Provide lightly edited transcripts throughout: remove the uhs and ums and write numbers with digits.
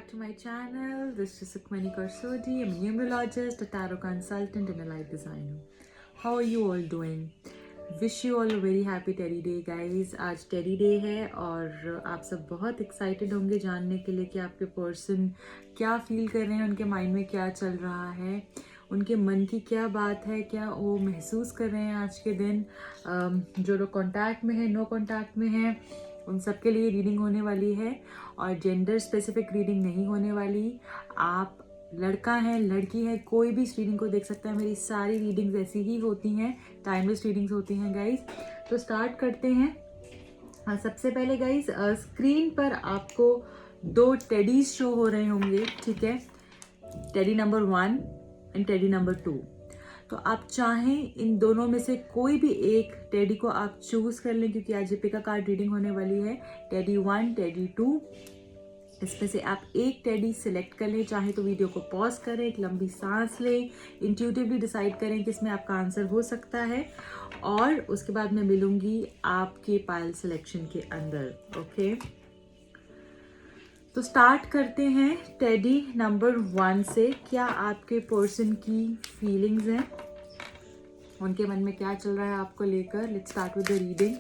to my channel. This is Sukhmani Karsodi. I'm a numerologist, a tarot consultant and a light designer. How are you all doing? Wish you all a very happy Teddy Day guys. आज teddy day है और आप सब बहुत excited होंगे जानने के लिए कि आपके पर्सन क्या फील कर रहे हैं, उनके माइंड में क्या चल रहा है, उनके मन की क्या बात है, क्या वो महसूस कर रहे हैं आज के दिन। जो लोग कांटेक्ट में है, नो कांटेक्ट में है, उन सब के लिए रीडिंग होने वाली है और जेंडर स्पेसिफिक रीडिंग नहीं होने वाली। आप लड़का है, लड़की है, कोई भी इस रीडिंग को देख सकता है। मेरी सारी रीडिंग्स ऐसी ही होती हैं, टाइमलेस रीडिंग्स होती हैं गाइस। तो स्टार्ट करते हैं। सबसे पहले गाइस स्क्रीन पर आपको 2 टेडीज शो हो रहे होंगे, ठीक है। Teddy number 1 and teddy number 2। तो आप चाहें इन दोनों में से कोई भी एक टेडी को आप चूज कर लें, क्योंकि आज पिका कार्ड रीडिंग होने वाली है। टेडी 1, टेडी 2, इसमें से आप एक टेडी सिलेक्ट कर लें। चाहे तो वीडियो को पॉज करें, एक लंबी सांस लें, इंट्यूटिवली डिसाइड करें कि इसमें आपका आंसर हो सकता है और उसके बाद मैं मिलूंगी आपके पायल सिलेक्शन के अंदर। ओके, तो स्टार्ट करते हैं टेडी नंबर 1 से। क्या आपके पर्सन की फीलिंग्स हैं, उनके मन में क्या चल रहा है आपको लेकर। Let's start with the reading.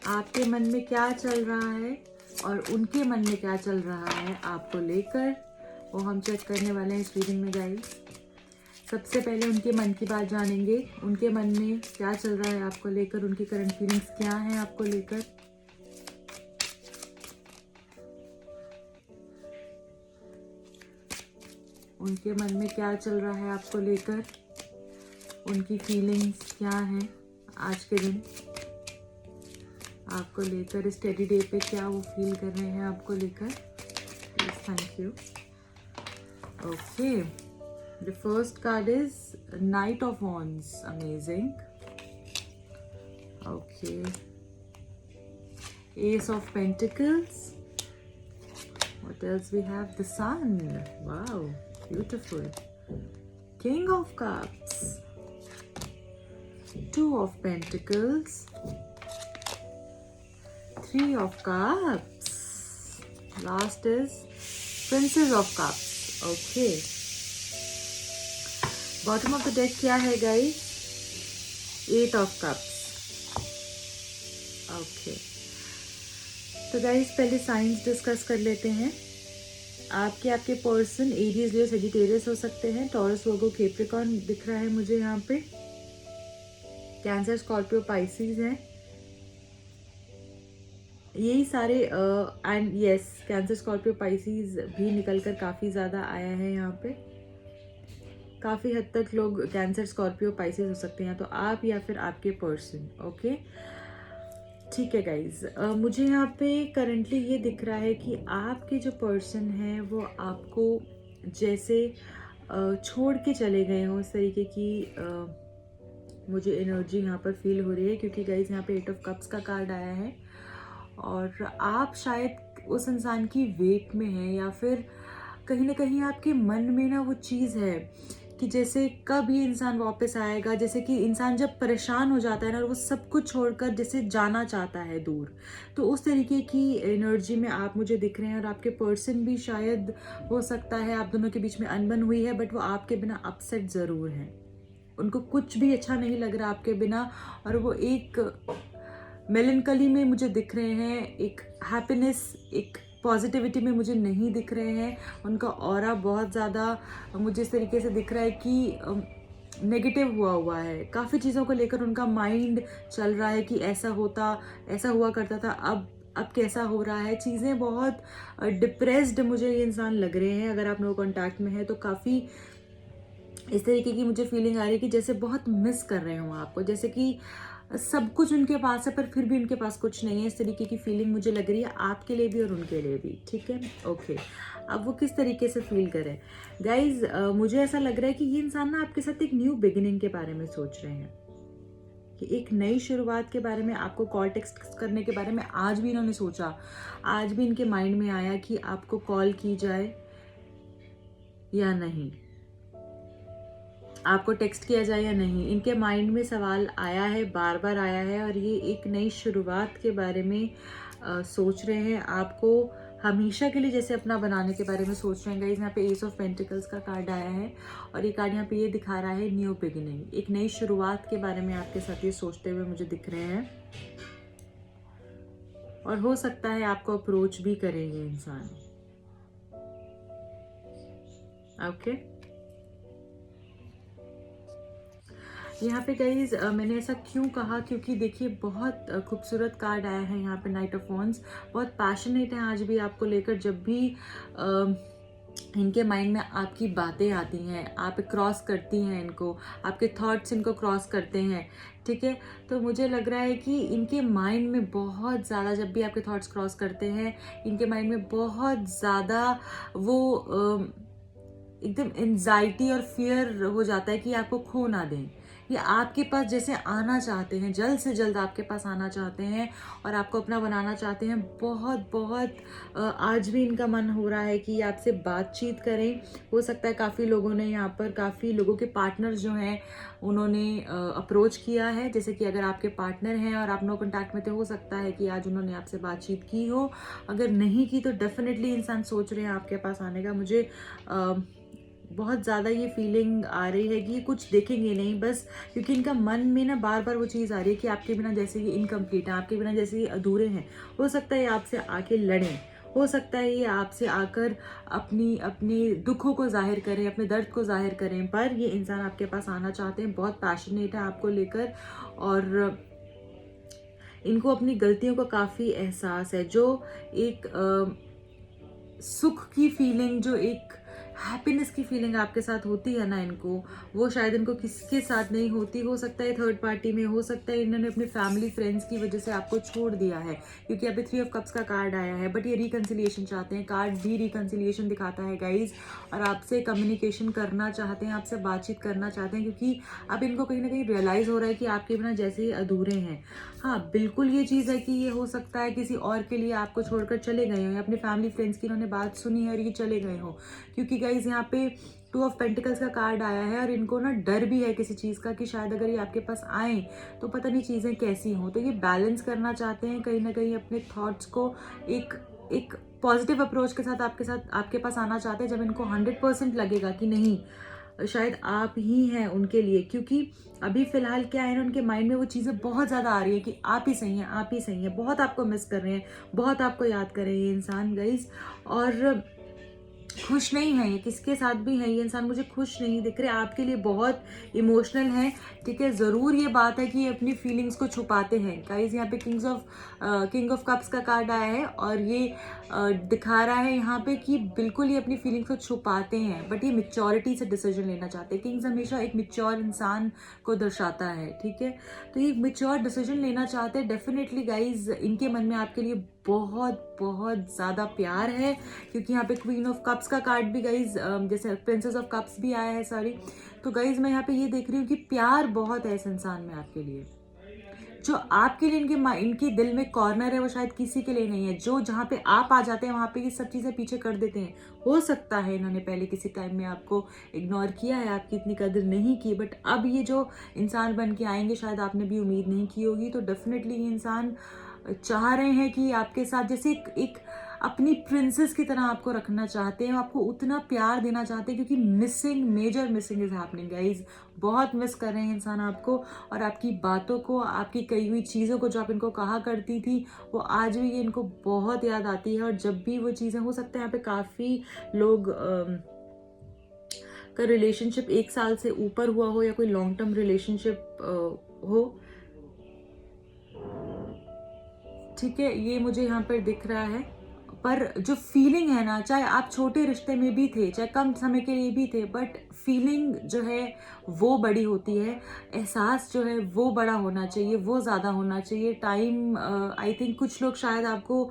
आपके मन में क्या चल रहा है और उनके मन में क्या चल रहा है आपको लेकर, वो हम चेक करने वाले हैं इस रीडिंग में गाइस। सबसे पहले उनके मन की बात जानेंगे। उनके मन में क्या चल रहा है आपको लेकर, उनकी करंट फीलिंग्स क्या हैं आपको लेकर। उनके मन में क्या चल रहा है आपको लेकर, उनकी फीलिंग्स क्या हैं आज के दिन आपको लेकर। इस टेडी डे पे क्या वो फील कर रहे हैं आपको लेकर। Please, thank you. Okay, the first card is night of wands. Amazing. Okay, S of pentacles. What else we have? The sun. Wow, beautiful. King of Cups. 2 of Pentacles. 3 of Cups. Last is Princess of Cups. Okay. Bottom of the deck क्या है guys? 8 of Cups. Okay. तो guys पहले signs discuss कर लेते हैं। आपके person Aries, Leo, Sagittarius हो सकते हैं। टॉरस, वर्गो, कैप्रिकॉर्न दिख रहा है मुझे यहाँ पे। कैंसर, स्कॉर्पियो, पाइसेस हैं यही सारे। And yes, cancer, Scorpio, Pisces भी निकल कर काफ़ी ज़्यादा आया है यहाँ पे। काफ़ी हद तक लोग कैंसर, स्कॉर्पियो, पाइसेस हो सकते हैं, तो आप या फिर आपके पर्सन। ओके, ठीक है गाइज। मुझे यहाँ पे करंटली ये दिख रहा है कि आपके जो पर्सन है वो आपको जैसे छोड़ के चले गए हों, इस तरीके की मुझे एनर्जी यहाँ पर फील हो रही है। क्योंकि गाइज यहाँ पे 8 ऑफ कप्स का कार्ड आया है और आप शायद उस इंसान की वेट में हैं, या फिर कहीं ना कहीं आपके मन में ना वो चीज़ है कि जैसे कब ये इंसान वापस आएगा। जैसे कि इंसान जब परेशान हो जाता है ना और वो सब कुछ छोड़कर जैसे जाना चाहता है दूर, तो उस तरीके की एनर्जी में आप मुझे दिख रहे हैं। और आपके पर्सन भी शायद हो सकता है आप दोनों के बीच में अनबन हुई है, बट वो आपके बिना अपसेट ज़रूर हैं। उनको कुछ भी अच्छा नहीं लग रहा आपके बिना, और वो एक मेलनकली में मुझे दिख रहे हैं, एक हैप्पीनेस, एक पॉजिटिविटी में मुझे नहीं दिख रहे हैं। उनका ऑरा बहुत ज़्यादा मुझे इस तरीके से दिख रहा है कि नेगेटिव हुआ है। काफ़ी चीज़ों को लेकर उनका माइंड चल रहा है कि ऐसा हुआ करता था, अब कैसा हो रहा है। चीज़ें बहुत डिप्रेस्ड मुझे ये इंसान लग रहे हैं। अगर आप नो कॉन्टैक्ट में है तो काफ़ी इस तरीके की मुझे फीलिंग आ रही है कि जैसे बहुत मिस कर रहे हो आपको, जैसे कि सब कुछ उनके पास है पर फिर भी उनके पास कुछ नहीं है। इस तरीके की फीलिंग मुझे लग रही है आपके लिए भी और उनके लिए भी, ठीक है। ओके, अब वो किस तरीके से फील करें गाइज। मुझे ऐसा लग रहा है कि ये इंसान ना आपके साथ एक न्यू बिगिनिंग के बारे में सोच रहे हैं, कि एक नई शुरुआत के बारे में आपको कॉल टेक्स्ट करने के बारे में आज भी इन्होंने सोचा। आज भी इनके माइंड में आया कि आपको कॉल की जाए या नहीं, आपको टेक्स्ट किया जाए या नहीं। इनके माइंड में सवाल आया है, बार बार आया है, और ये एक नई शुरुआत के बारे में सोच रहे हैं आपको हमेशा के लिए जैसे अपना बनाने के बारे में सोच रहे हैं गाइज। यहाँ पे एस ऑफ पेंटिकल्स का कार्ड आया है और ये कार्ड यहाँ पे ये दिखा रहा है न्यू बिगिनिंग, एक नई शुरुआत के बारे में आपके साथ ये सोचते हुए मुझे दिख रहे हैं। और हो सकता है आपको अप्रोच भी करेंगे इंसान। ओके यहाँ पे गाइज मैंने ऐसा क्यों कहा, क्योंकि देखिए बहुत खूबसूरत कार्ड आया है यहाँ पे नाइट ऑफ वॉन्ड्स। बहुत पैशनेट है आज भी आपको लेकर। जब भी इनके माइंड में आपकी बातें आती हैं, आप क्रॉस करती हैं इनको, आपके थॉट्स इनको क्रॉस करते हैं, ठीक है। तो मुझे लग रहा है कि इनके माइंड में बहुत ज़्यादा, जब भी आपके थॉट्स क्रॉस करते हैं, इनके माइंड में बहुत ज़्यादा वो एकदम एंजाइटी और फियर हो जाता है कि आपको खो ना दें। ये आपके पास जैसे आना चाहते हैं, जल्द से जल्द आपके पास आना चाहते हैं और आपको अपना बनाना चाहते हैं। बहुत बहुत आज भी इनका मन हो रहा है कि आपसे बातचीत करें। हो सकता है काफ़ी लोगों ने यहाँ पर, काफ़ी लोगों के पार्टनर्स जो हैं उन्होंने अप्रोच किया है। जैसे कि अगर आपके पार्टनर हैं और आप नो कॉन्टैक्ट में थे, हो सकता है कि आज उन्होंने आपसे बातचीत की हो। अगर नहीं की तो डेफिनेटली इंसान सोच रहे हैं आपके पास आने का। मुझे बहुत ज़्यादा ये फीलिंग आ रही है कि ये कुछ देखेंगे नहीं बस, क्योंकि इनका मन में ना बार बार वो चीज़ आ रही है कि आपके बिना जैसे ये इनकम्प्लीट है, आपके बिना जैसे ये अधूरे हैं। हो सकता है ये आपसे आके लड़ें, हो सकता है ये आपसे आकर अपनी दुखों को जाहिर करें, अपने दर्द को जाहिर करें, पर ये इंसान आपके पास आना चाहते हैं। बहुत पैशनेट है आपको लेकर और इनको अपनी गलतियों का काफ़ी एहसास है। जो एक सुख की फीलिंग, जो एक हैप्पीनेस की फीलिंग आपके साथ होती है ना इनको, वो शायद इनको किसके साथ नहीं होती। हो सकता है थर्ड पार्टी में, हो सकता है इन्होंने अपने फैमिली फ्रेंड्स की वजह से आपको छोड़ दिया है, क्योंकि यहाँ पे 3 ऑफ कप्स का कार्ड आया है। बट ये रिकन्सिलिएशन चाहते हैं, कार्ड भी रिकन्सिलिएशन दिखाता है गाइज। और आपसे कम्युनिकेशन करना चाहते हैं, आपसे बातचीत करना चाहते हैं, क्योंकि अब इनको कहीं ना कहीं रियलाइज़ हो रहा है कि आपके बिना जैसे ही अधूरे हैं। हाँ बिल्कुल ये चीज़ है कि ये हो सकता है किसी और के लिए आपको छोड़कर चले गए हो, या अपने फैमिली फ्रेंड्स की इन्होंने बात सुनी है और ये चले गए हो। क्योंकि गाइज यहाँ पे 2 ऑफ पेंटिकल्स का कार्ड आया है और इनको ना डर भी है किसी चीज़ का कि शायद अगर ये आपके पास आए तो पता नहीं चीज़ें कैसी हों। तो ये बैलेंस करना चाहते हैं कहीं ना कहीं अपने थॉट्स को, एक पॉजिटिव अप्रोच के साथ आपके पास आना चाहते हैं। जब इनको 100% लगेगा कि नहीं शायद आप ही हैं उनके लिए, क्योंकि अभी फिलहाल क्या है ना, उनके माइंड में वो चीज़ें बहुत ज़्यादा आ रही है कि आप ही सही हैं, आप ही सही हैं। बहुत आपको मिस कर रहे हैं, बहुत आपको याद कर रहे हैं ये इंसान गाइज। और खुश नहीं है ये, किसके साथ भी है ये इंसान मुझे खुश नहीं दिख रहे। आपके लिए बहुत इमोशनल है, ठीक है। ज़रूर ये बात है कि ये अपनी फीलिंग्स को छुपाते हैं गाइज। यहाँ पे किंग ऑफ कप्स का कार्ड आया है और ये दिखा रहा है यहाँ पे कि बिल्कुल ये अपनी फीलिंग्स को छुपाते हैं, बट ये मेच्योरिटी से डिसीजन लेना चाहते हैं। किंग्स हमेशा एक मेच्योर इंसान को दर्शाता है, ठीक है। तो ये मेच्योर डिसीजन लेना चाहते हैं डेफिनेटली गाइज। इनके मन में आपके लिए बहुत बहुत ज़्यादा प्यार है, क्योंकि यहाँ पे क्वीन ऑफ कप्स का कार्ड भी गाइज, जैसे प्रिंसेस ऑफ कप्स भी आया है, सॉरी। तो गाइज मैं यहाँ पे ये देख रही हूँ कि प्यार बहुत है इस इंसान में आपके लिए। जो आपके लिए इनके दिल में कॉर्नर है वो शायद किसी के लिए नहीं है। जो जहाँ पे आप आ जाते हैं वहाँ पे ये सब चीज़ें पीछे कर देते हैं। हो सकता है इन्होंने पहले किसी टाइम में आपको इग्नोर किया है, आपकी इतनी कदर नहीं की, बट अब ये जो इंसान बन के आएंगे शायद आपने भी उम्मीद नहीं की होगी। तो डेफिनेटली ये इंसान चाह रहे हैं कि आपके साथ जैसे एक अपनी प्रिंसेस की तरह आपको रखना चाहते हैं, आपको उतना प्यार देना चाहते हैं, क्योंकि major missing is happening guys. बहुत मिस कर रहे हैं इंसान आपको और आपकी बातों को, आपकी कई हुई चीज़ों को जो आप इनको कहा करती थी, वो आज भी ये इनको बहुत याद आती है। और जब भी वो चीज़ें, हो सकता है यहाँ पे काफ़ी लोग का रिलेशनशिप 1 साल से ऊपर हुआ हो या कोई लॉन्ग टर्म रिलेशनशिप हो, ठीक है। ये मुझे यहाँ पर दिख रहा है। पर जो फीलिंग है ना, चाहे आप छोटे रिश्ते में भी थे, चाहे कम समय के लिए भी थे, बट फीलिंग जो है वो बड़ी होती है। एहसास जो है वो बड़ा होना चाहिए, वो ज़्यादा होना चाहिए। टाइम आई थिंक कुछ लोग शायद आपको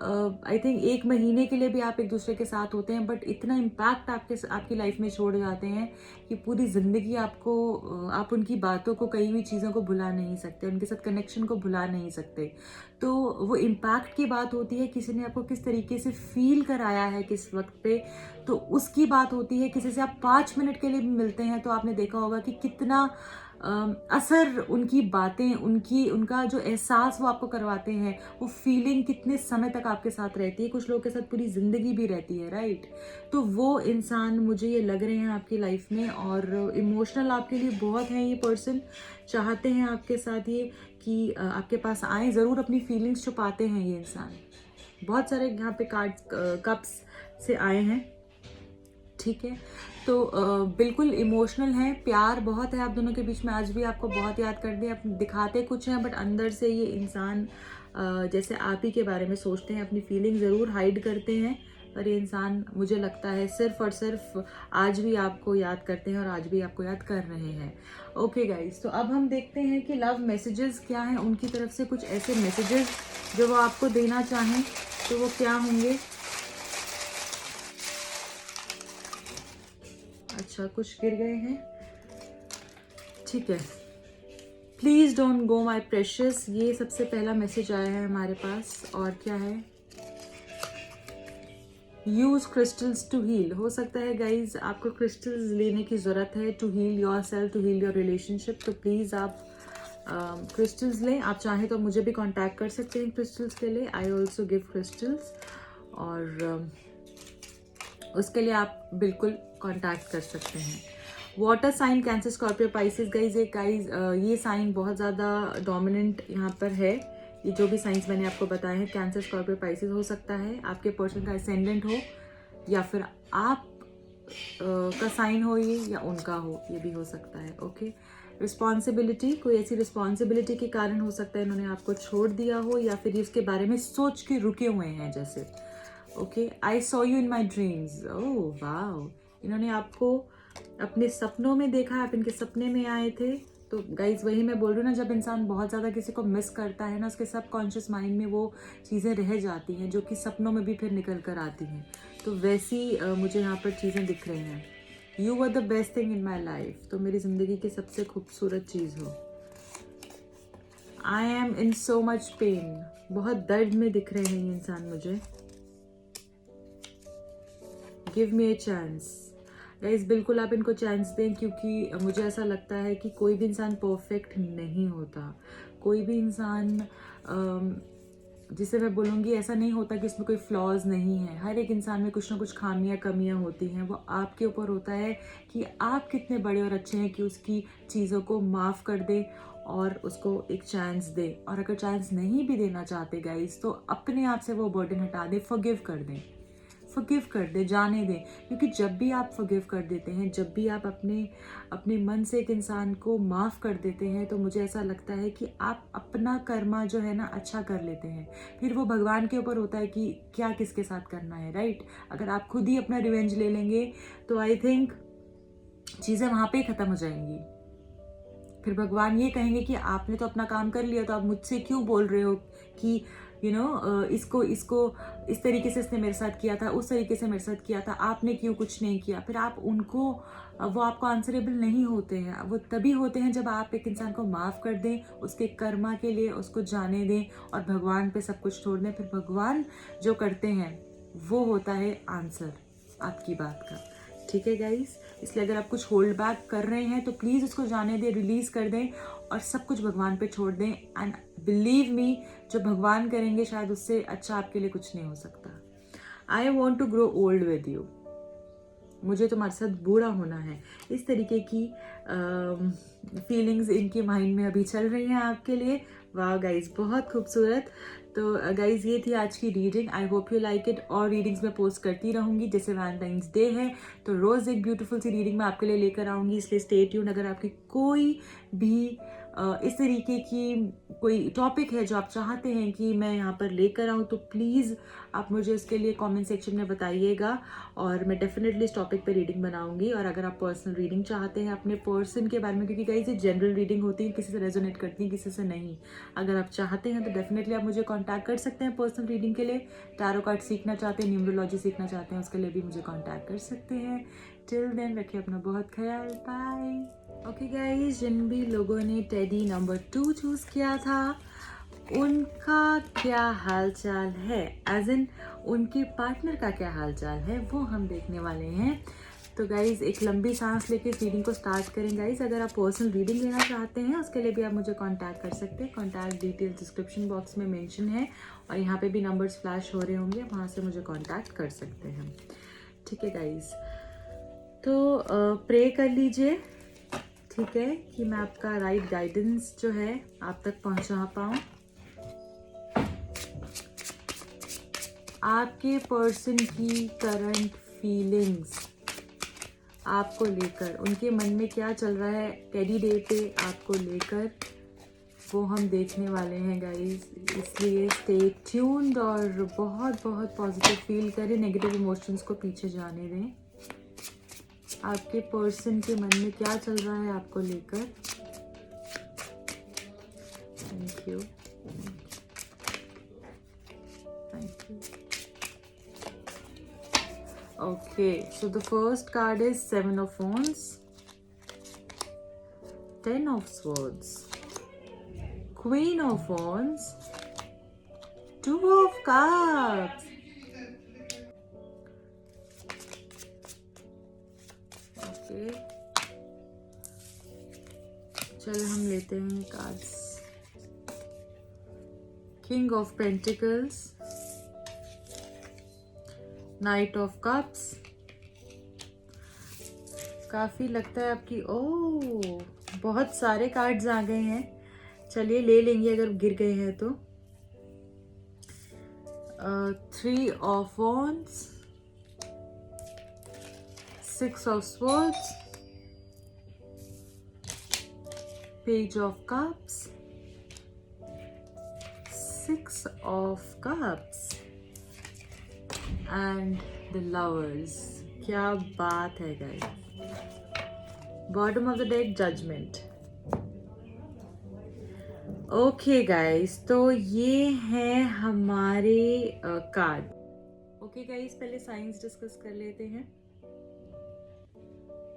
आई थिंक 1 महीने के लिए भी आप एक दूसरे के साथ होते हैं, बट इतना इम्पैक्ट आपकी लाइफ में छोड़ जाते हैं कि पूरी ज़िंदगी आप उनकी बातों को, कई हुई चीज़ों को भुला नहीं सकते, उनके साथ कनेक्शन को भुला नहीं सकते। तो वो इम्पैक्ट की बात होती है, किसी ने आपको किस तरीके से फील कराया है किस वक्त पे, तो उसकी बात होती है। किसी से आप 5 मिनट के लिए भी मिलते हैं तो आपने देखा होगा कि कितना असर, उनकी बातें, उनका जो एहसास वो आपको करवाते हैं, वो फीलिंग कितने समय तक आपके साथ रहती है, कुछ लोगों के साथ पूरी ज़िंदगी भी रहती है, राइट। तो वो इंसान मुझे ये लग रहे हैं आपकी लाइफ में, और इमोशनल आपके लिए बहुत है ये पर्सन, चाहते हैं आपके साथ ये कि आपके पास आए, ज़रूर अपनी फीलिंग्स छुपाते हैं ये इंसान। बहुत सारे यहाँ पे कार्ड्स कप्स से आए हैं, ठीक है। तो बिल्कुल इमोशनल है, प्यार बहुत है आप दोनों के बीच में, आज भी आपको बहुत याद करते हैं, दिखाते कुछ हैं बट अंदर से ये इंसान जैसे आप ही के बारे में सोचते हैं, अपनी फीलिंग ज़रूर हाइड करते हैं, पर ये इंसान मुझे लगता है सिर्फ और सिर्फ आज भी आपको याद करते हैं और आज भी आपको याद कर रहे हैं। ओके गाइस, तो अब हम देखते हैं कि लव मैसेजेस क्या हैं उनकी तरफ से, कुछ ऐसे मैसेजेस जो वो आपको देना चाहें तो वो क्या होंगे। अच्छा, कुछ गिर गए हैं, ठीक है। Please don't go my precious, ये सबसे पहला मैसेज आया है हमारे पास। और क्या है, यूज़ क्रिस्टल्स टू हील। हो सकता है गाइज आपको क्रिस्टल्स लेने की ज़रूरत है to heal yourself, to heal your relationship, तो प्लीज़ आप क्रिस्टल्स लें। आप चाहें तो मुझे भी कांटेक्ट कर सकते हैं क्रिस्टल्स के लिए, आई ऑल्सो गिव क्रिस्टल्स, और उसके लिए आप बिल्कुल कांटेक्ट कर सकते हैं। Water sign Cancer Scorpio Pisces guys, ये साइन बहुत ज़्यादा डोमिनेंट यहाँ पर है। ये जो भी साइंस मैंने आपको बताए हैं, कैंसर स्कॉर्पियो पाइसेस हो सकता है आपके पर्सन का असेंडेंट हो, या फिर आप का साइन हो ये, या उनका हो, ये भी हो सकता है। ओके, रिस्पॉन्सिबिलिटी, कोई ऐसी रिस्पॉन्सिबिलिटी के कारण हो सकता है इन्होंने आपको छोड़ दिया हो, या फिर ये इसके बारे में सोच के रुके हुए हैं जैसे। Okay, I saw you in my dreams, oh wow, इन्होंने आपको अपने सपनों में देखा, आप इनके सपने में आए थे। तो गाइज वही मैं बोल रही हूँ ना, जब इंसान बहुत ज़्यादा किसी को मिस करता है ना, उसके सबकॉन्शियस माइंड में वो चीज़ें रह जाती हैं जो कि सपनों में भी फिर निकल कर आती हैं। तो वैसी मुझे यहाँ पर चीज़ें दिख रही हैं। You were the best thing in my life, तो मेरी ज़िंदगी की सबसे खूबसूरत चीज़ हो। I am in so much pain, बहुत दर्द में दिख रहे हैं ये इंसान मुझे। Give me a chance guys, बिल्कुल आप इनको चांस दें, क्योंकि मुझे ऐसा लगता है कि कोई भी इंसान परफेक्ट नहीं होता। कोई भी इंसान जिसे मैं बोलूँगी ऐसा नहीं होता कि इसमें कोई फ्लॉज नहीं है। हर एक इंसान में कुछ ना कुछ खामियां कमियां होती हैं। वो आपके ऊपर होता है कि आप कितने बड़े और अच्छे हैं कि उसकी चीज़ों को माफ़ कर दें और उसको एक चांस दे। और अगर चांस नहीं भी देना चाहते गाइज, तो अपने आप से वो बर्डन हटा दें, फॉरगिव कर दें, फॉरगिव कर दे, जाने दें। क्योंकि जब भी आप फॉरगिव कर देते हैं, जब भी आप अपने मन से एक इंसान को माफ़ कर देते हैं, तो मुझे ऐसा लगता है कि आप अपना कर्मा जो है ना अच्छा कर लेते हैं। फिर वो भगवान के ऊपर होता है कि क्या किसके साथ करना है, राइट। अगर आप खुद ही अपना रिवेंज ले लेंगे तो आई थिंक चीज़ें वहाँ पे ही ख़त्म हो जाएंगी। फिर भगवान ये कहेंगे कि आपने तो अपना काम कर लिया, तो आप मुझसे क्यों बोल रहे हो कि इसको इस तरीके से इसने मेरे साथ किया था, उस तरीके से मेरे साथ किया था, आपने क्यों कुछ नहीं किया। फिर आप वो आपको आंसरेबल नहीं होते हैं। वो तभी होते हैं जब आप एक इंसान को माफ़ कर दें, उसके कर्मा के लिए उसको जाने दें और भगवान पे सब कुछ छोड़ दें। फिर भगवान जो करते हैं वो होता है आंसर आपकी बात का, ठीक है गाइस। इसलिए अगर आप कुछ होल्ड बैक कर रहे हैं तो प्लीज़ उसको जाने दें, रिलीज़ कर दें और सब कुछ भगवान पे छोड़ दें। एंड बिलीव मी, जो भगवान करेंगे शायद उससे अच्छा आपके लिए कुछ नहीं हो सकता। I want to grow old with you, मुझे तुम्हारे साथ बूढ़ा होना है, इस तरीके की फीलिंग्स इनके माइंड में अभी चल रही हैं आपके लिए। वाह गाइज, बहुत खूबसूरत। तो गाइज ये थी आज की reading, I hope you like it. और रीडिंग्स मैं पोस्ट करती रहूँगी, जैसे वैलेंटाइंस डे है तो रोज़ एक ब्यूटीफुल सी रीडिंग मैं आपके लिए लेकर आऊँगी, इसलिए स्टे ट्यून्ड। अगर आपकी कोई भी इस तरीके की कोई टॉपिक है जो आप चाहते हैं कि मैं यहाँ पर लेकर आऊँ, तो प्लीज़ आप मुझे उसके लिए कमेंट सेक्शन में बताइएगा और मैं डेफिनेटली इस टॉपिक पे रीडिंग बनाऊंगी। और अगर आप पर्सनल रीडिंग चाहते हैं अपने पर्सन के बारे में, क्योंकि गाइस ये जनरल रीडिंग होती है, किसी से रेजोनेट करती है, किसी से नहीं। अगर आप चाहते हैं तो डेफिनेटली आप मुझे कॉन्टैक्ट कर सकते हैं पर्सनल रीडिंग के लिए। टैरो कार्ड सीखना चाहते हैं, न्यूमरोलॉजी सीखना चाहते हैं, उसके लिए भी मुझे कॉन्टैक्ट कर सकते हैं। टिल देन रखिए अपना बहुत ख्याल, बाय। ओके गाइस, जिन भी लोगों ने टेडी नंबर 2 चूज़ किया था उनका क्या हालचाल है, एज इन उनके पार्टनर का क्या हालचाल है, वो हम देखने वाले हैं। तो गाइज़ एक लंबी सांस लेके इस रीडिंग को स्टार्ट करें गाइज़। अगर आप पर्सनल रीडिंग लेना चाहते हैं उसके लिए भी आप मुझे कांटेक्ट कर सकते हैं। कांटेक्ट डिटेल्स डिस्क्रिप्शन बॉक्स में मेंशन है और यहाँ पे भी नंबर्स फ्लैश हो रहे होंगे, वहाँ से मुझे कांटेक्ट कर सकते हैं। ठीक है गाइज़, तो प्रे कर लीजिए, ठीक है, कि मैं आपका राइट गाइडेंस जो है आप तक पहुँचा पाऊँ। आपके पर्सन की करंट फीलिंग्स आपको लेकर, उनके मन में क्या चल रहा है टेडी डे पे आपको लेकर, वो हम देखने वाले हैं गाइस। इसलिए स्टे ट्यून्ड और बहुत बहुत पॉजिटिव फील करें, नेगेटिव इमोशंस को पीछे जाने दें। आपके पर्सन के मन में क्या चल रहा है आपको लेकर। Thank you, thank you. Okay, so the first card is 7 of Wands, 10 of Swords, Queen of Wands, 2 of Cups. Okay, चलो हम लेते हैं cards. King of Pentacles, night of cups. काफ़ी लगता है आपकी, ओह बहुत सारे कार्ड्स आ गए हैं, चलिए ले लेंगे अगर गिर गए हैं तो। 3 of wands, 6 of swords, page of cups, 6 of cups and the lovers. क्या बात है guys. Bottom of the deck judgement. Okay guys, तो ये है हमारे कार्ड। ओके गाइस, पहले साइंस डिस्कस कर लेते हैं।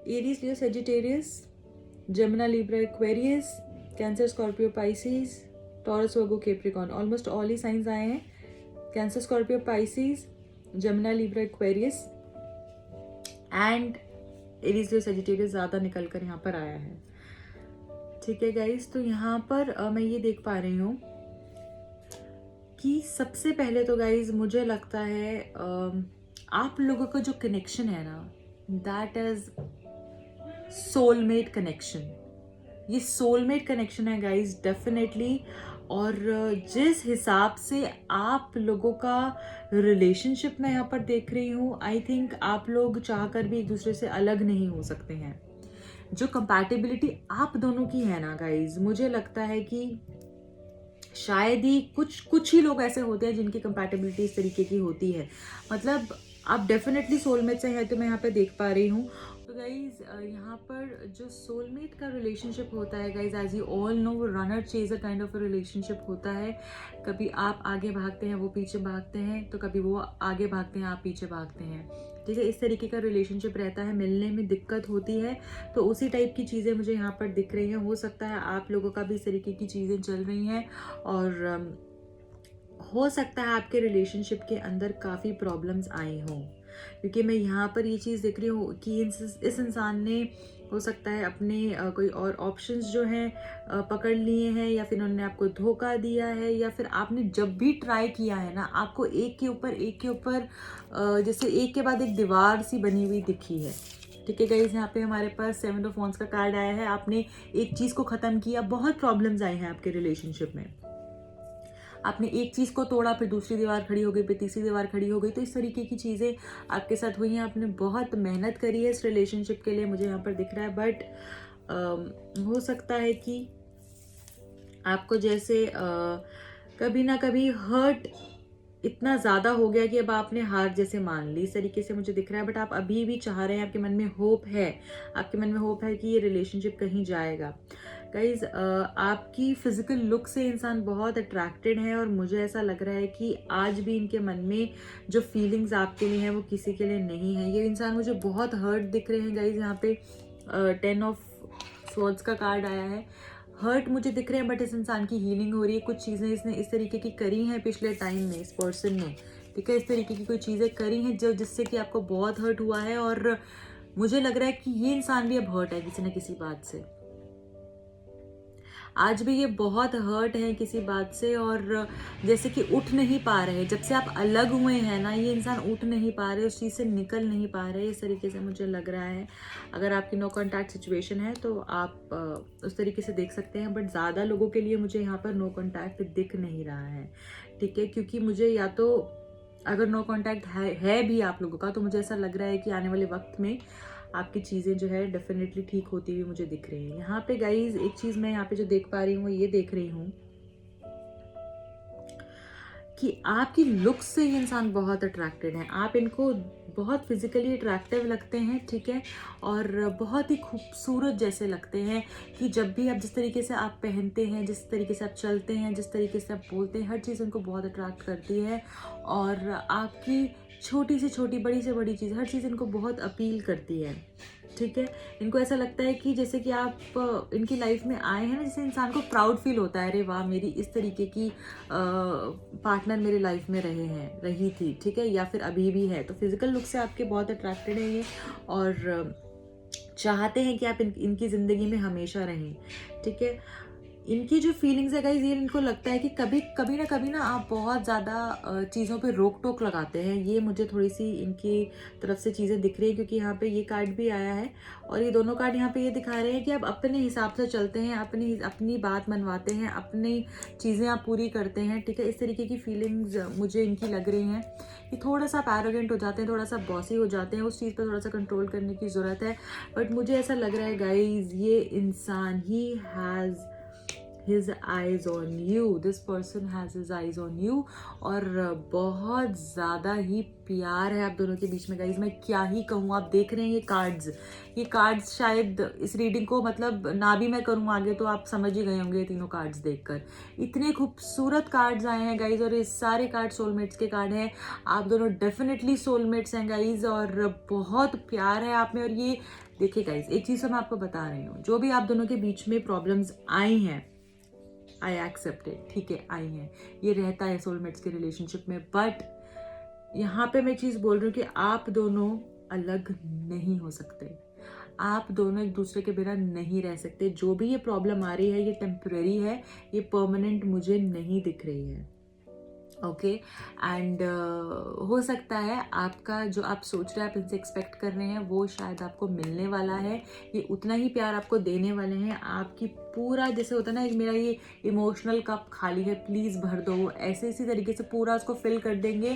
Aries, Leo, Sagittarius, Gemini, Libra, Aquarius, Cancer, Scorpio, Pisces, Taurus, Virgo, Capricorn. Almost all ही साइंस आए हैं। Cancer, Scorpio, Pisces, Gemini, Libra, Aquarius and Aries, Leo, Sagittarius ज़्यादा निकल कर यहाँ पर आया है। ठीक है गाइस, तो यहाँ पर मैं ये देख पा रही हूँ कि सबसे पहले तो गाइस मुझे लगता है आप लोगों का जो कनेक्शन है ना, दैट इज सोलमेट कनेक्शन। ये सोलमेट कनेक्शन है गाइस डेफिनेटली। और जिस हिसाब से आप लोगों का रिलेशनशिप मैं यहाँ पर देख रही हूँ, आई थिंक आप लोग चाहकर भी एक दूसरे से अलग नहीं हो सकते हैं। जो कंपैटिबिलिटी आप दोनों की है ना गाइज, मुझे लगता है कि शायद ही कुछ ही लोग ऐसे होते हैं जिनकी कंपैटिबिलिटी इस तरीके की होती है। मतलब आप डेफिनेटली सोलमेट से हैं, तो मैं यहाँ पे देख पा रही हूँ। तो गाइज यहाँ पर जो सोलमेट का रिलेशनशिप होता है guys, as you all know, वो runner chaser kind of relationship होता है। कभी आप आगे भागते हैं, वो पीछे भागते हैं, तो कभी वो आगे भागते हैं, आप पीछे भागते हैं। ठीक है, इस तरीके का रिलेशनशिप रहता है, मिलने में दिक्कत होती है। तो उसी टाइप की चीज़ें मुझे यहाँ पर दिख रही हैं। हो सकता है आप लोगों का भी इस तरीके की चीज़ें चल रही हैं और हो सकता है आपके रिलेशनशिप के अंदर काफ़ी प्रॉब्लम्स आई हों, क्योंकि मैं यहाँ पर ये चीज़ देख रही हूँ कि इस इंसान ने हो सकता है अपने कोई और ऑप्शंस जो हैं पकड़ लिए हैं, या फिर उन्होंने आपको धोखा दिया है, या फिर आपने जब भी ट्राई किया है ना, आपको एक के ऊपर जैसे एक के बाद एक दीवार सी बनी हुई दिखी है। ठीक है गाइस, यहाँ पे हमारे पास 7 ऑफ वॉन्ड्स का कार्ड आया है। आपने एक चीज़ को ख़त्म किया, बहुत प्रॉब्लम्स आई हैं आपके रिलेशनशिप में। आपने एक चीज़ को तोड़ा, फिर दूसरी दीवार खड़ी हो गई, फिर तीसरी दीवार खड़ी हो गई। तो इस तरीके की चीज़ें आपके साथ हुई हैं। आपने बहुत मेहनत करी है इस रिलेशनशिप के लिए, मुझे यहाँ पर दिख रहा है। बट हो सकता है कि आपको जैसे कभी ना कभी हर्ट इतना ज़्यादा हो गया कि अब आपने हार जैसे मान ली, इस तरीके से मुझे दिख रहा है। बट आप अभी भी चाह रहे हैं, आपके मन में होप है, आपके मन में होप है कि ये रिलेशनशिप कहीं जाएगा। गाइज आपकी फिजिकल लुक से इंसान बहुत अट्रैक्टेड है और मुझे ऐसा लग रहा है कि आज भी इनके मन में जो फीलिंग्स आपके लिए हैं वो किसी के लिए नहीं है। ये इंसान मुझे बहुत हर्ट दिख रहे हैं गाइज। यहाँ पे 10 ऑफ स्वॉर्ड्स का कार्ड आया है। हर्ट मुझे दिख रहे हैं, बट इस इंसान की हीलिंग हो रही है। कुछ चीज़ें इसने इस तरीके की करी हैं पिछले टाइम में, इस पर्सन ने, ठीक है, इस तरीके की कोई चीज़ें करी हैं जो जिससे कि आपको बहुत हर्ट हुआ है। और मुझे लग रहा है कि ये इंसान भी अब हर्ट है किसी न किसी बात से। आज भी ये बहुत हर्ट है किसी बात से, और जैसे कि उठ नहीं पा रहे। जब से आप अलग हुए हैं ना, ये इंसान उठ नहीं पा रहे, उस चीज़ से निकल नहीं पा रहे, इस तरीके से मुझे लग रहा है। अगर आपकी नो कॉन्टैक्ट सिचुएशन है तो आप उस तरीके से देख सकते हैं, बट ज़्यादा लोगों के लिए मुझे यहाँ पर नो कॉन्टैक्ट दिख नहीं रहा है, ठीक है। क्योंकि मुझे या तो अगर नो कॉन्टैक्ट है भी आप लोगों का, तो मुझे ऐसा लग रहा है कि आने वाले वक्त में आपकी चीज़ें जो है डेफिनेटली ठीक होती हुई मुझे दिख रही हैं। यहाँ पे गाइज एक चीज़ मैं यहाँ पे जो देख पा रही हूँ, ये देख रही हूँ कि आपकी लुक्स से ये इंसान बहुत अट्रैक्टेड है। आप इनको बहुत फिजिकली अट्रैक्टिव लगते हैं, ठीक है, और बहुत ही खूबसूरत जैसे लगते हैं कि जब भी आप जिस तरीके से आप पहनते हैं, जिस तरीके से आप चलते हैं, जिस तरीके से आप बोलते हैं, हर चीज़ उनको बहुत अट्रैक्ट करती है। और आपकी छोटी से छोटी, बड़ी से बड़ी चीज़, हर चीज़ इनको बहुत अपील करती है, ठीक है। इनको ऐसा लगता है कि जैसे कि आप इनकी लाइफ में आए हैं ना, जैसे इंसान को प्राउड फील होता है, अरे वाह मेरी इस तरीके की पार्टनर मेरी लाइफ में रही थी, ठीक है, या फिर अभी भी है। तो फिजिकल लुक से आपके बहुत अट्रैक्टेड है ये, और चाहते हैं कि आप इनकी ज़िंदगी में हमेशा रहें, ठीक है। इनकी जो फीलिंग्स है गाइज, ये इनको लगता है कि कभी ना आप बहुत ज़्यादा चीज़ों पे रोक टोक लगाते हैं। ये मुझे थोड़ी सी इनकी तरफ से चीज़ें दिख रही है, क्योंकि यहाँ पे ये कार्ड भी आया है, और ये दोनों कार्ड यहाँ पे ये दिखा रहे हैं कि आप अपने हिसाब से चलते हैं, अपनी बात मनवाते हैं, अपनी चीज़ें आप पूरी करते हैं, ठीक है। इस तरीके की फीलिंग्स मुझे इनकी लग रही हैं कि थोड़ा सा आप एरोगेंट हो जाते हैं, थोड़ा सा बॉसी हो जाते हैं, उस चीज़ पर थोड़ा सा कंट्रोल करने की ज़रूरत है। बट मुझे ऐसा लग रहा है गाइज, ये इंसान he has his eyes on you, this person has his eyes on you, और बहुत ज़्यादा ही प्यार है आप दोनों के बीच में गाइज। मैं क्या ही कहूँ, आप देख रहे हैं ये कार्ड्स शायद इस रीडिंग को मतलब ना भी मैं करूँ आगे तो आप समझ ही गए होंगे ये तीनों कार्ड्स देखकर। इतने खूबसूरत कार्ड्स आए हैं गाइज, और ये सारे कार्ड सोलमेट्स के कार्ड हैं। आप दोनों डेफिनेटली सोलमेट्स हैं गाइज, और बहुत प्यार है आप में। और ये देखिए गाइज, एक चीज़ मैं आपको बता रही हूँ, जो भी आप दोनों के बीच में प्रॉब्लम्स आई हैं, आई एक्सेप्टेड, ठीक है, आई हैं, ये रहता है सोलमेट्स के रिलेशनशिप में। बट यहाँ पे मैं चीज़ बोल रही हूँ कि आप दोनों अलग नहीं हो सकते, आप दोनों एक दूसरे के बिना नहीं रह सकते। जो भी ये प्रॉब्लम आ रही है, ये टेम्पररी है, ये परमानेंट मुझे नहीं दिख रही है, ओके। एंड हो सकता है आपका जो आप सोच रहे हैं, आप इनसे एक्सपेक्ट कर रहे हैं, वो शायद आपको मिलने वाला है। ये उतना ही प्यार आपको देने वाले हैं। आपकी पूरा जैसे होता है ना, मेरा ये इमोशनल कप खाली है, प्लीज़ भर दो, ऐसे इसी तरीके से पूरा उसको फिल कर देंगे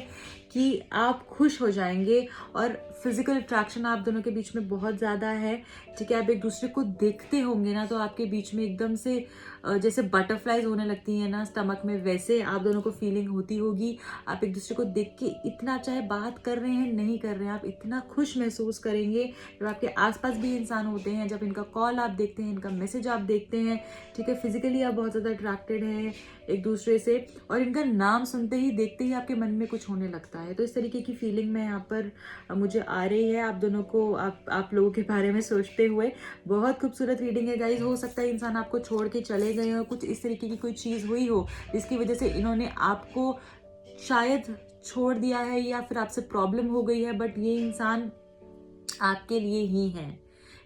कि आप खुश हो जाएंगे। और फिजिकल अट्रैक्शन आप दोनों के बीच में बहुत ज़्यादा है, ठीक है। आप एक दूसरे को देखते होंगे ना, तो आपके बीच में एकदम से जैसे बटरफ्लाइज होने लगती हैं ना स्टमक में, वैसे आप दोनों को फीलिंग होती होगी। आप एक दूसरे को देख के इतना, चाहे बात कर रहे हैं नहीं कर रहे हैं, आप इतना खुश महसूस करेंगे। जब आपके आसपास भी इंसान होते हैं, जब इनका कॉल आप देखते हैं, इनका मैसेज आप देखते हैं, ठीक है, फिजिकली आप बहुत ज़्यादा अट्रैक्टेड हैं एक दूसरे से, और इनका नाम सुनते ही, देखते ही आपके मन में कुछ होने लगता है। तो इस तरीके की फीलिंग में यहाँ पर मुझे आ रही है आप दोनों को, आप लोगों के बारे में सोचते हुए। बहुत खूबसूरत रीडिंग है गाइज। हो सकता है इंसान आपको छोड़ के चले गए हो, कुछ इस तरीके की कोई चीज़ हुई हो जिसकी वजह से इन्होंने आपको शायद छोड़ दिया है, या फिर आपसे प्रॉब्लम हो गई है। बट ये इंसान आपके लिए ही है।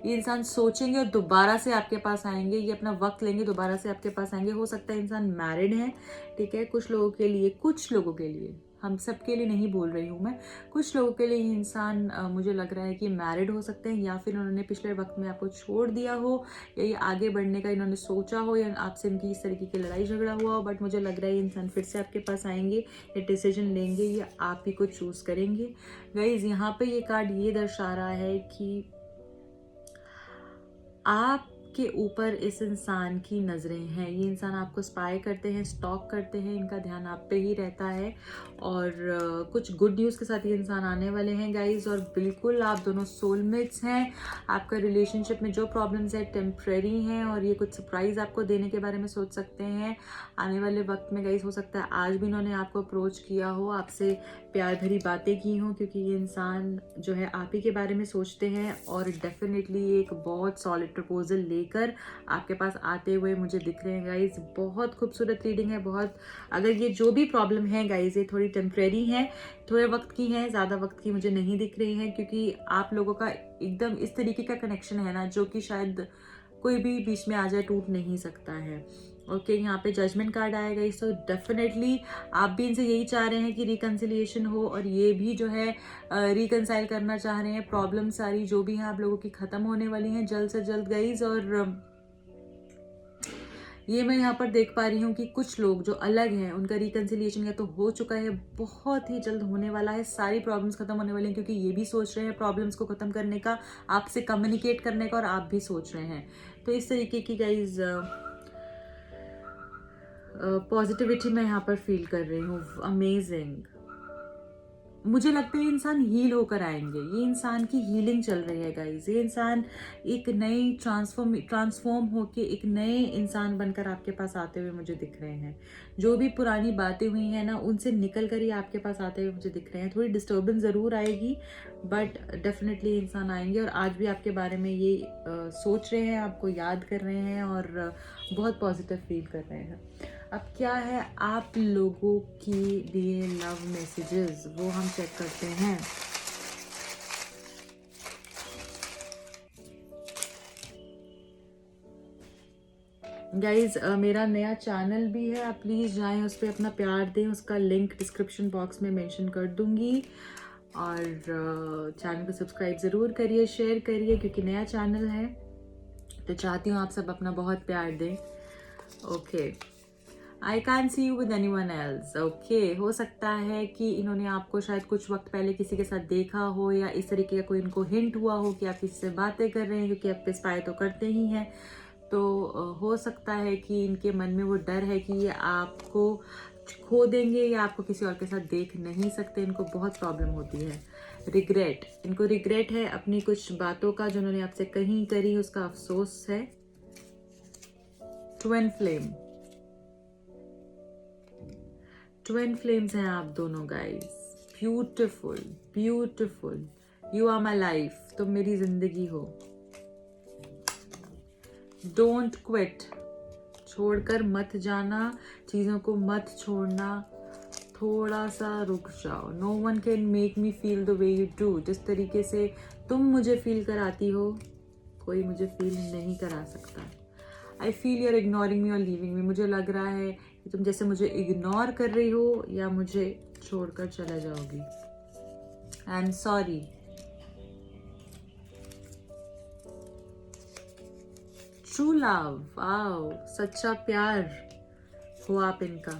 ये इंसान सोचेंगे और दोबारा से आपके पास आएंगे, ये अपना वक्त लेंगे, दोबारा से आपके पास आएंगे। हो सकता है इंसान मैरिड है, ठीक है, कुछ लोगों के लिए, हम सबके लिए नहीं बोल रही हूँ मैं, कुछ लोगों के लिए ये इंसान मुझे लग रहा है कि मैरिड हो सकते हैं, या फिर उन्होंने पिछले वक्त में आपको छोड़ दिया हो, या ये आगे बढ़ने का इन्होंने सोचा हो, या आपसे इनकी इस तरीके की लड़ाई झगड़ा हुआ हो। बट मुझे लग रहा है ये इंसान फिर से आपके पास आएंगे, ये डिसीजन लेंगे, या आप ही को चूज़ करेंगे। गाइज यहाँ पे ये कार्ड ये दर्शा रहा है कि आपके ऊपर इस इंसान की नज़रें हैं। ये इंसान आपको स्पाई करते हैं, स्टॉक करते हैं, इनका ध्यान आप पे ही रहता है। और कुछ गुड न्यूज़ के साथ ये इंसान आने वाले हैं गाइज। और बिल्कुल आप दोनों सोलमेट्स हैं। आपका रिलेशनशिप में जो प्रॉब्लम्स है टेम्प्रेरी हैं, और ये कुछ सरप्राइज़ आपको देने के बारे में सोच सकते हैं आने वाले वक्त में गाइज। हो सकता है आज भी इन्होंने आपको अप्रोच किया हो, आपसे प्यार भरी बातें की हों, क्योंकि ये इंसान जो है आप ही के बारे में सोचते हैं, और डेफिनेटली एक बहुत सॉलिड प्रपोजल लेके लेकर आपके पास आते हुए मुझे दिख रहे हैं गाइज। बहुत खूबसूरत रीडिंग है, बहुत। अगर ये जो भी प्रॉब्लम है गाइज ये थोड़ी टेम्प्रेरी है, थोड़े वक्त की है, ज़्यादा वक्त की मुझे नहीं दिख रही है, क्योंकि आप लोगों का एकदम इस तरीके का कनेक्शन है ना जो कि शायद कोई भी बीच में आ जाए, टूट नहीं सकता है। ओके, यहाँ पे जजमेंट कार्ड आएगा, सो डेफिनेटली आप भी इनसे यही चाह रहे हैं कि रिकन्सिलिएशन हो, और ये भी जो है रिकन्साइल करना चाह रहे हैं। प्रॉब्लम सारी जो भी हैं आप लोगों की ख़त्म होने वाली हैं जल्द से जल्द गाइज। और ये मैं यहाँ पर देख पा रही हूँ कि कुछ लोग जो अलग हैं उनका रिकन्सिलिएशन या तो हो चुका है, बहुत ही जल्द होने वाला है, सारी प्रॉब्लम्स खत्म होने वाली हैं, क्योंकि ये भी सोच रहे हैं प्रॉब्लम्स को खत्म करने का, आपसे कम्युनिकेट करने का, और आप भी सोच रहे हैं। तो इस तरीके की गाइज पॉजिटिविटी मैं यहाँ पर फील कर रही हूँ। अमेजिंग। मुझे लगता है इंसान हील होकर आएंगे, ये इंसान की हीलिंग चल रही है गाइज। ये इंसान एक नई ट्रांसफॉर्म होके एक नए इंसान बनकर आपके पास आते हुए मुझे दिख रहे हैं। जो भी पुरानी बातें हुई हैं ना उनसे निकल कर ही आपके पास आते हुए मुझे दिख रहे हैं। थोड़ी डिस्टर्बेंस ज़रूर आएगी, बट डेफिनेटली इंसान आएंगे, और आज भी आपके बारे में ये सोच रहे हैं, आपको याद कर रहे हैं, और बहुत पॉजिटिव फील कर रहे हैं। अब क्या है आप लोगों के लिए लव मैसेजेस, वो हम चेक करते हैं। गाइज मेरा नया चैनल भी है, आप प्लीज़ जाएं उस पर अपना प्यार दें, उसका लिंक डिस्क्रिप्शन बॉक्स में मेंशन कर दूंगी। और चैनल को सब्सक्राइब ज़रूर करिए, शेयर करिए, क्योंकि नया चैनल है तो चाहती हूँ आप सब अपना बहुत प्यार दें। Okay, I can see you with any one else. Okay, हो सकता है कि इन्होंने आपको शायद कुछ वक्त पहले किसी के साथ देखा हो, या इस तरीके का कोई इनको हिंट हुआ हो कि आप किसी से बातें कर रहे हैं, क्योंकि आप पे स्पाई तो करते ही हैं। तो हो सकता है कि इनके मन में वो डर है कि ये आपको खो देंगे या आपको किसी और के साथ देख नहीं सकते। इनको बहुत प्रॉब्लम होती है। रिग्रेट, इनको रिग्रेट है अपनी कुछ बातों का जो उन्होंने आपसे कहीं करी, उसका अफसोस है। ट्विन फ्लेम, ट्विन फ्लेम्स हैं आप दोनों guys. Beautiful beautiful, you are my life, तुम मेरी जिंदगी हो। डोंट क्विट, छोड़कर मत जाना, चीज़ों को मत छोड़ना, थोड़ा सा रुक जाओ। No one can make me feel the way you do, जिस तरीके से तुम मुझे फील कराती हो कोई मुझे फील नहीं करा सकता। I feel you're ignoring me और लीविंग मी, मुझे लग रहा है कि तुम जैसे मुझे इग्नोर कर रही हो या मुझे छोड़कर चला जाओगी। I am sorry. True love, wow, सच्चा प्यार हो आप इनका।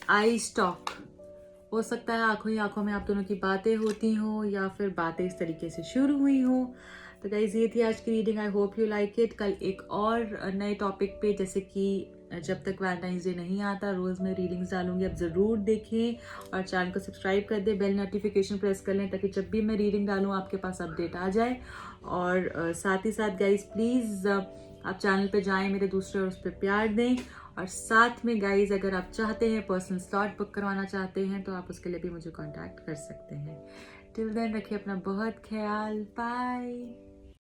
आई स्टॉक, हो सकता है आंखों ही आंखों में आप दोनों की बातें होती हो, या फिर बातें इस तरीके से शुरू हुई हो। तो गाइज ये थी आज की reading, I hope you like it. कल एक और नए टॉपिक पे, जैसे कि जब तक वैलेंटाइंस डे नहीं आता रोज़ मैं रीडिंग्स डालूंगी, आप ज़रूर देखें और चैनल को सब्सक्राइब कर दें, बेल नोटिफिकेशन प्रेस कर लें, ताकि जब भी मैं रीडिंग डालूँ आपके पास अपडेट आ जाए। और साथ ही साथ गाइज प्लीज़ आप चैनल पे जाएं मेरे दूसरे, और उस पर प्यार दें। और साथ में गाइज अगर आप चाहते हैं पर्सनल स्लॉट बुक करवाना चाहते हैं तो आप उसके लिए भी मुझे कांटेक्ट कर सकते हैं। टिल देन रखिए अपना बहुत ख्याल, बाय।